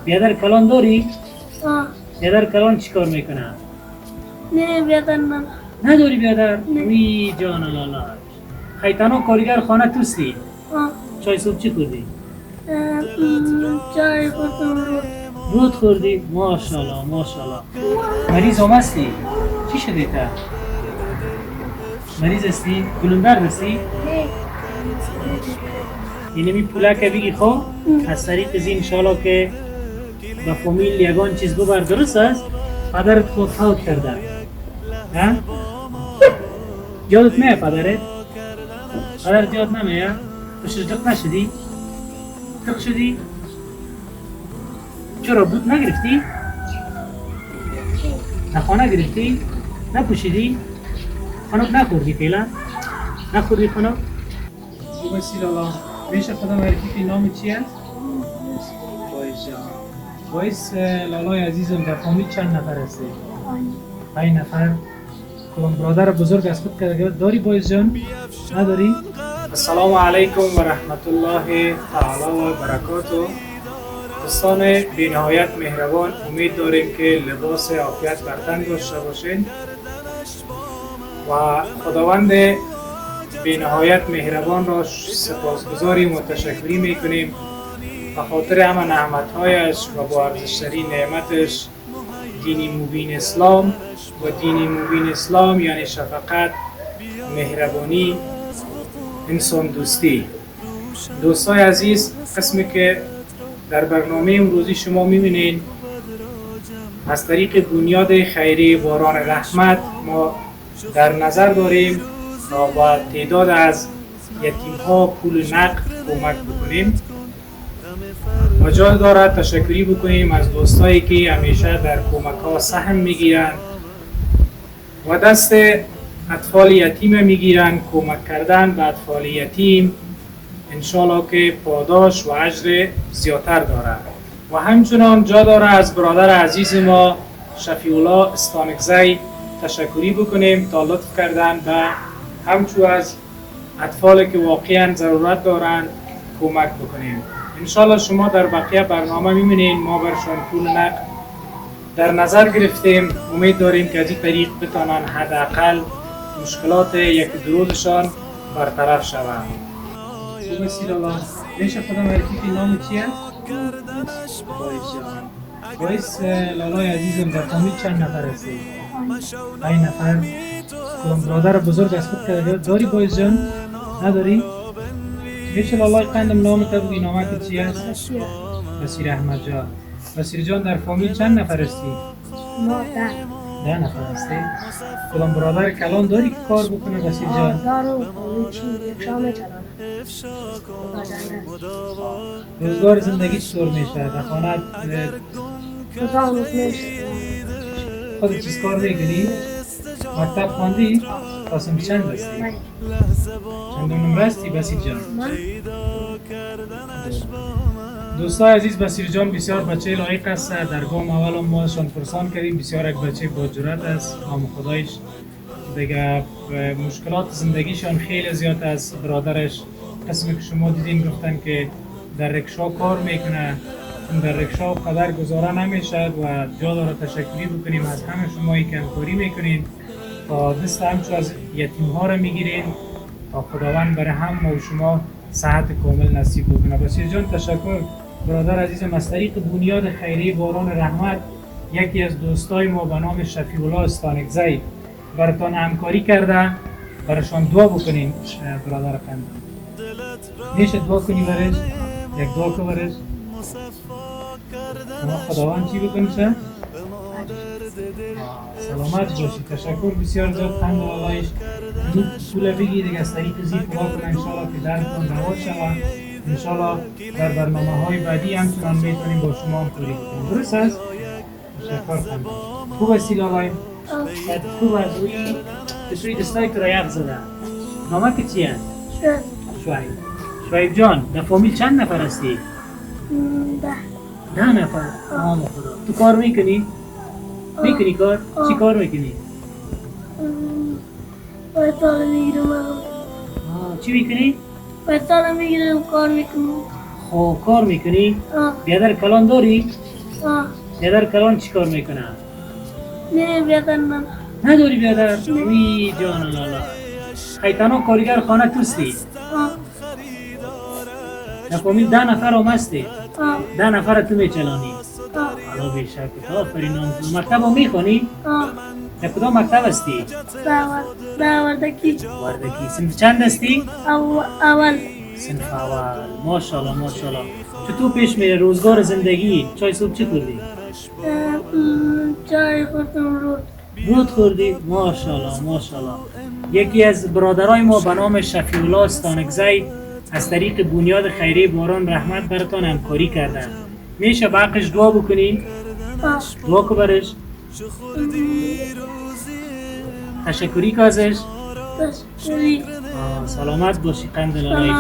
بیادر کلان داری؟ آه. بیادر کلان چی کار میکنه؟ نه بیادر نه. نداری بیادر؟ وی جان لالا. خیتنها کارگر خانه توستی؟ آه. چای صبح چی خوردی؟ چای خوردم رو. رود خوردی؟ ماشاءالله ماشاءالله. مریض هم هستی؟ چی شده تا؟ مریض هستی؟ گلندر هستی؟ نه. اینه می پوله که بگی خب از طریق زی انشالله که به فامیل یگان چیز ببر درست است پدرت خود فوت کرده ها؟ یادت میه پدرت؟ پدرت یاد نمیه؟ تو شجاق نشدی؟ تق شدی؟ چرا بود نگرفتی؟ نخواه نگرفتی؟ نپوشیدی؟ خانوک نخوردی فعلا؟ نخوردی خانوک؟ بسی لالا میشه خودم معرفی نام چی است؟ باعث جان باعث لالای عزیزم در فامیل چند نفر هستی؟ 5 نفر کلام برادر بزرگ از خود که داری باعث جان؟ نداری؟ السلام علیکم و رحمت الله تعالی و برکاته دوستان بی‌نهایت مهربان امید داریم که لباس عافیت بر تن داشته باشین و خداوند بی‌نهایت مهربان را سپاسگزاریم و تشکری میکنیم به خاطر همه نعمتهایش و با ارزشترین نعمتش دینی مبین اسلام و دینی مبین اسلام یعنی شفقت، مهربانی، انسان دوستی. دوستای عزیز قسمی که در برنامه امروزی شما میبینید از طریق بنیاد خیری باران رحمت ما در نظر داریم تا با تعداد از یتیم ها پول نقد کمک بکنیم و جای دارد تشکری بکنیم از دوستایی که همیشه در کمک ها سهم میگیرند و دست اطفال یتیم میگیرند. کمک کردن به اطفال یتیم انشالله که پاداش و اجر زیادتر دارد و همچنان جا داره از برادر عزیز ما شفیع الله استانکزی تشکری بکنیم تا لطف کردن به همچو از اطفالی که واقعا ضرورت دارند کمک بکنیم. انشالله شما در بقیه برنامه میبینید ما برشان پول نقد در نظر گرفتیم. امید داریم که از این طریق بتانن حداقل مشکلات یک دو روزشان برطرف شوند. بسیار الله میشه خدا معرفی نام چی است؟ باعث لالای عزیزم در فامیل چند نفر هستی؟ 5 نفر کلام برادر بزرگ از خود که داری باعث جان؟ نداری؟ میشه لالای قندم نامت بگی نامت چی است؟ بصیر احمد جان. بصیر جان در فامیل چند نفر هستی؟ ما 10 نفر هستی؟ کلام برادر کلان داری که کار بکنه بصیر جان؟ دارو چی شام چلانه روزگار زندگی چطور میشه؟ در خانه خودت چیز کار میکنی؟ مکتب خواندی؟ قاسم چند هستی؟ چند نمره هستی بصیر جان؟ دوستای عزیز بصیر جان بسیار بچه لایق است. در گام اول ماشان پرسان کردیم بسیار یک بچه با جرأت است. نام خدایش دیگه مشکلات زندگیشان خیلی زیاد است. برادرش قسمی که شما دیدین گفتن که در رکشا کار میکنه در رکشا قدر گزاره نمیشد و جا داره تشکری بکنیم از همه شمایی که همکاری میکنین تا دست همچو از یتیم ها را میگیرین تا خداوند برای هم و شما صحت کامل نصیب بکنه. بسیار جان تشکر برادر عزیزم. از طریق بنیاد خیریه باران رحمت یکی از دوستای ما به نام شفیع الله استانکزی براتان همکاری کرده. براشان دعا بکنین برادر قندم. میشه دعا کنی برش؟ یک دعا که برش؟ خداوند چی بکنی چه؟ سلامت باشی. تشکر بسیار زیاد قند آقایش پول بگی دیگه از طریق زیر دعا کنه انشاءالله که دردتان روا شود. انشاءالله در برنامه های بعدی همچنان میتونیم با شما همکاری کنیم. درست است؟ تشکر قند. خوب هستی لاغای؟ خوب است. بسوی دستایی که را یق زده. نامه که چی هست؟ شعیب. شعیب جان در فامیل چند نفر هستی؟ 10 نفر. آم خدا. تو کار میکنی؟ میکنی کار؟ چی کار میکنی؟ بایتاله میگیرم. چی میکنی؟ بایتاله میگیرم کار میکنم. خب کار میکنی؟ بیادر کلان داری؟ بیادر کلان چی کار میکنه؟ نه بیادر نه. نداری بیادر؟ وی جان لالا خیتانا کارگر خانه توستی؟ نفهمید 10 نفر هم هستی؟ 10 نفر تو میچلانی؟ حالا بیشک آفرین مکتب هم میخونی؟ در کدام مکتب هستی؟ وردکی. وردکی صنف چند هستی؟ اول. صنف اول ماشاءالله ماشاءالله چطور پیش میره روزگار زندگی؟ چای صبح چی خوردی؟ چای خوردم رود خوردی؟ ماشاءالله ماشاءالله یکی از برادرای ما به نام شفیع الله استانکزی از طریق بنیاد خیریه باران رحمت براتان همکاری کردن میشه به حقش دعا بکنی؟ دعا که برش تشکری که ازش تشکری. سلامت باشی قند لالایی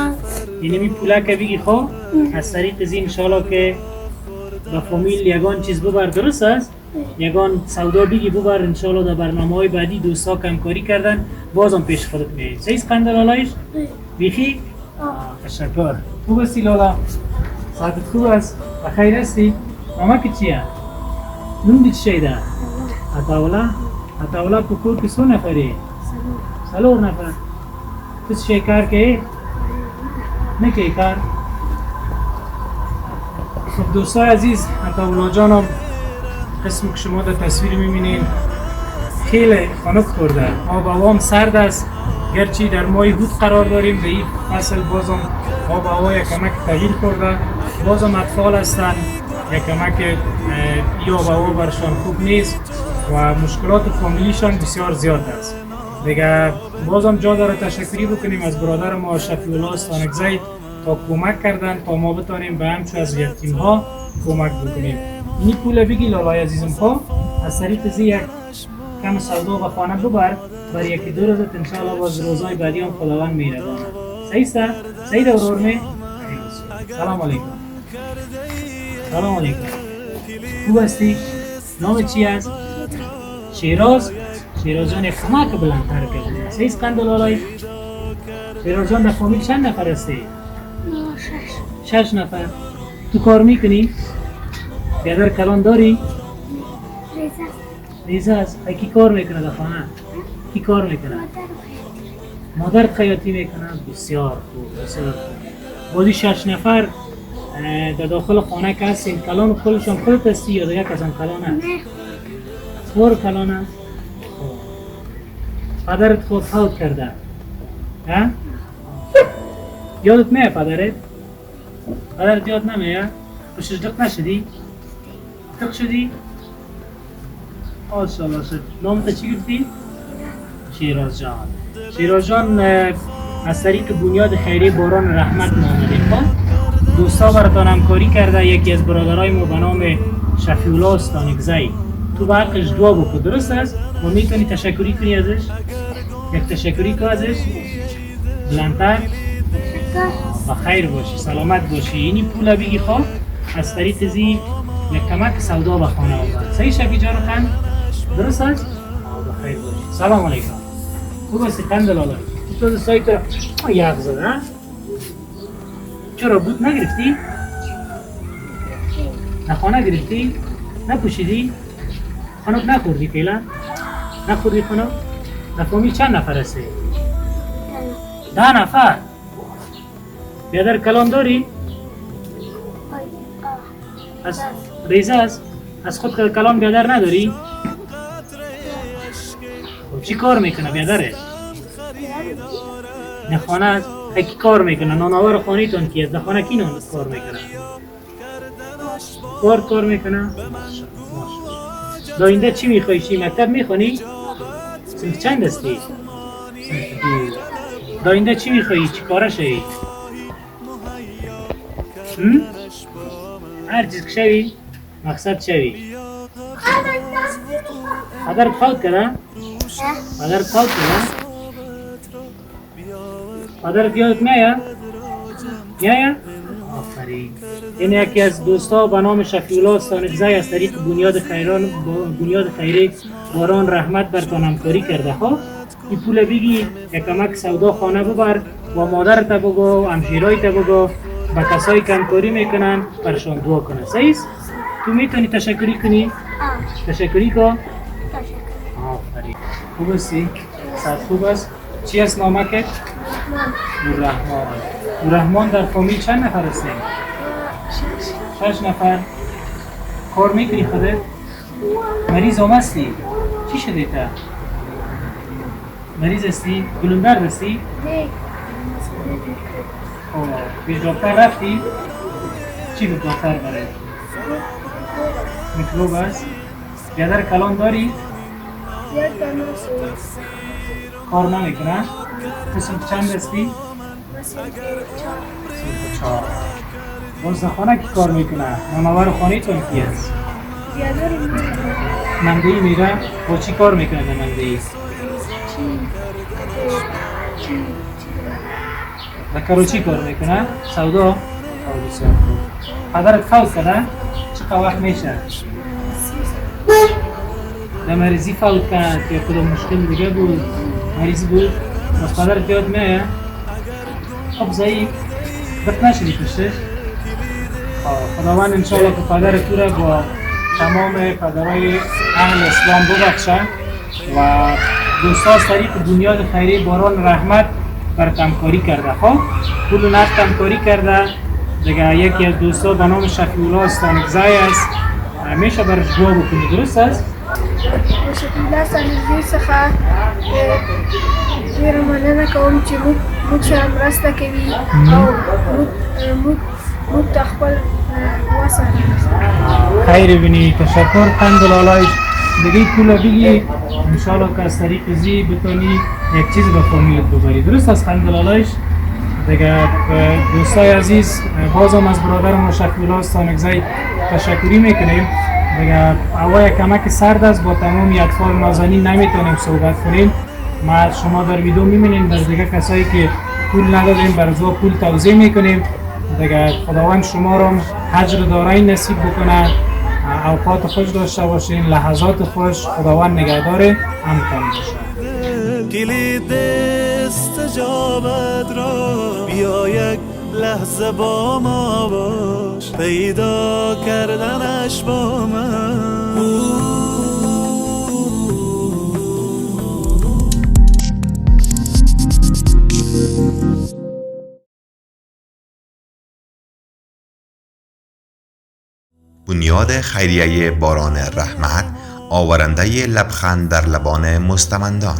یعنی می پوله که بگی خواه از طریق از این انشاءالله که به فامیل یگان چیز ببر درست است یگان سودا بگی ببر انشاءالله در برنامه های بعدی دوستا کمکاری کردن بازم پیش خودت میایی سیز قند لالایش بیخی تشکر خوب هستی لالا ساعتت خوب است بخیر هستی ماما که چیه نون دی چی شیده اتاولا پکور که سو نفری سلور نفر تو چه کار که نکی کار خب دوستای عزیز اتاولا جانم قسم که شما در تصویر میبینین خیلی خنک خورده آب هوام سرد است گرچه در ماه هود قرار داریم به این فصل بازم آب هوا یک کمک تغییر خورده بازم اطفال هستن یک کمک ای آب هوا برشان خوب نیست و مشکلات فامیلیشان بسیار زیاد است دیگه بازم جا داره تشکری بکنیم از برادر ما شفیع الله استانکزی تا کمک کردن تا ما بتانیم به همچو از یتیم ها کمک بکنیم اینی پول بگی لالای عزیزم ها از طریق زی یک کم سودا به خانه ببر برای یکی دو روزت انشاءالله باز روزای بعدی هم خداوند میرگانه سعیسته؟ سعید اورورمه؟ سلام علیکم سلام علیکم خوب هستی؟ نام چی است؟ شیراز؟ شیراز جان یک کمک بلندتر کرده سعیس قند لالای؟ شیراز جان در فامیل چند نفر هستی؟ 6 نفر تو کار میکنی؟ بیادر کلان داری؟ ریزه است کی کار میکنه در خانه؟ کی کار میکنه؟ مادر خیاطی میکنه؟ بسیار خوب بسیار خوب بازی 6 نفر در داخل خانه که هستین کلان خودشان خودت هستی یا دیگه کسان کلان هست؟ خور کلان هست؟ پدرت خود فوت کرده؟ ها؟ یادت میه پدرت؟ پدرت یاد نمیه؟ خوشش دق نشدی؟ دق شدی؟ ماشاءالله شد نام چی گفتی؟ شیراز جان شیراز جان از طریق بنیاد خیریه باران رحمت ما آمدیم دوستا براتان همکاری کرده یکی از برادرای ما به نام شفیع الله استانکزی تو به حقش دعا بکن درست است؟ و میتونی تشکری کنی ازش؟ یک تشکری که ازش؟ بلندتر؟ و خیر باشی سلامت باشی اینی پول بگی خواه از طریق زی یک کمک سودا به خانه آورد صحیح شفیع جان خان؟ درست است؟ بخیر باشی سلام علیکم خوب هستی قند لالای تو دوستایی تو یخ زده ها؟ چرا بود نگرفتی؟ نخانه گرفتی؟ نپوشیدی؟ خانوک نخوردی فعلا؟ نخوردی خانوک؟ در فامیل چند نفر هستی؟ 10 نفر بیادر کلان داری؟ از ریزه است؟ از خود کلان بیادر نداری؟ چی کار میکنه بیادره؟ نه خانه است؟ کی کار میکنه؟ نانآور خانه تون کی است؟ در خانه کی نان کار میکنه؟ کار میکنه؟ داینده چی میخوایی؟ چی مکتب میخونی؟ صنف چند هستی؟ صنف 2 داینده چی میخوایی؟ چی کاره شوی؟ هر چیز که شوی؟ مقصد شوی؟ پدرت فوت کرده؟ پدرت فوت کرده؟ پدرت یادت میاد؟ میاد؟ آفرین این یکی از دوستا به نام شفیع الله استانکزی از طریق بنیاد خیریه باران رحمت برتان همکاری کرده ها این پول بگی یک کمک سودا خانه ببر و مادرت بگو همشیرایت بگو به کسایی که همکاری میکنن برشان دعا کنه صحیح است؟ تو میتونی تشکری کنی؟ تشکری کن؟ آفرین. خوب هستی؟ صحت خوب است؟ چی است نامکت؟ نوررحمان. نوررحمان در فامیل چند نفر هستین؟ 6 نفر. کار میکنی خودت؟ مریض هم هستی؟ چی شده تا؟ مریض هستی؟ گلوندرد هستی؟ پیش دکتر رفتی؟ چی بود دکتر برای؟ میکروب است؟ بیادر کلان داری؟ کار نمیکنه؟ قسم چند هستی؟ صرف 4. باز خانه کی کار میکنه؟ نامور خانه تون کی است؟ مندهی میره؟ با چی کار میکنه در مندهی؟ در کروچی کار میکنه؟ سودا؟ بسیار خوب. پدرت فوت کرده؟ چقدر وقت میشه؟ در مریضی فوت کرد یا کدام مشکل دیگه بود؟ مریضی بود؟ بس پدرت یاد میه؟ خب ضعیف دفت نشدی پشتش؟ خداوند انشاءالله که پدر تو را با تمام پدرهای اهل اسلام ببخشه و دوستا از طریق بنیاد خیریه باران رحمت بر همکاری کرده. خب پول نقد همکاری کرده دیگه. یکی از دوستا به نام شفیعالله استانکزی است، همیشه برش دعا بکنی. درست است؟ شفیعالله استانکزی څخه ډېره مننه کوم چې موږ سره مرسته کوي او موږ ته خپل وس خیر بینی. تشکر الحمدلله. دیگه پول بگی انشاءالله که از طریق زی بتونی یک چیز به فامیلت ببری. درست است الحمدلله. دیگه دوستای عزیز بازم از برادر ما شفیعالله استانکزی تشکری میکنیم. دیگه هوای کمک سرد است، با تمامی اطفال نازنین نمیتونیم صحبت کنیم. ما شما در ویدیو میبینید در دیگه کسایی که پول ندادیم برزو پول توزیع میکنیم. دیگه خداوند شما را اجر دارایی نصیب بکنه. اوقات خوش داشته باشین، لحظات خوش. خداوند نگهداره. امتن باشه. کلید استجابت را بیا یک لحظه با ما باش، پیدا کردنش با من. بنیاد خیریه باران رحمت، آورنده لبخند در لبان مستمندان.